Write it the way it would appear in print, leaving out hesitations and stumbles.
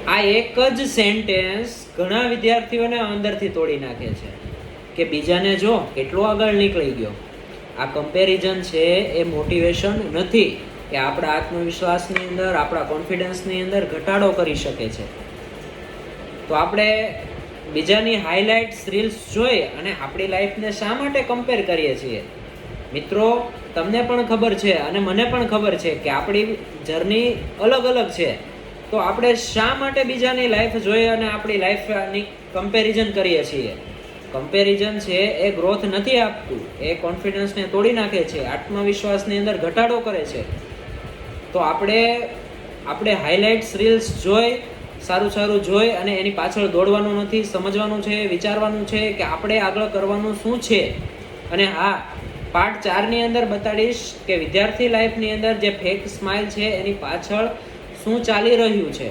આ એક જ સેન્ટેન્સ ઘણા વિદ્યાર્થીઓને અંદરથી તોડી નાખે છે કે બીજાને જો કેટલો આગળ નીકળી ગયો. આ કમ્પેરિઝન છે એ મોટિવેશન નથી, કે આપણા આત્મવિશ્વાસની અંદર, આપણા કોન્ફિડન્સની અંદર ઘટાડો કરી શકે છે. તો આપણે બીજાની હાઇલાઇટ્સ રીલ્સ જોઈ અને આપણી લાઈફને શા માટે કમ્પેર કરીએ છીએ? મિત્રો, તમને પણ ખબર છે અને મને પણ ખબર છે કે આપણી જર્ની અલગ અલગ છે. તો આપણે શા માટે બીજાની લાઈફ જોઈએ અને આપણી લાઈફની કમ્પેરિઝન કરીએ છીએ? કમ્પેરિઝન છે એ ગ્રોથ નથી આપતું, એ કોન્ફિડન્સને તોડી નાખે છે, આત્મવિશ્વાસની અંદર ઘટાડો કરે છે. તો આપણે હાઇલાઇટ્સ રીલ્સ જોઈ, સારું જોઈ અને એની પાછળ દોડવાનું નથી, સમજવાનું છે, વિચારવાનું છે કે આપણે આગળ કરવાનું શું છે. અને હા, પાર્ટ 4ની અંદર બતાડીશ કે વિદ્યાર્થી લાઈફની અંદર જે ફેક સ્માઇલ છે એની પાછળ શું ચાલી રહ્યું છે.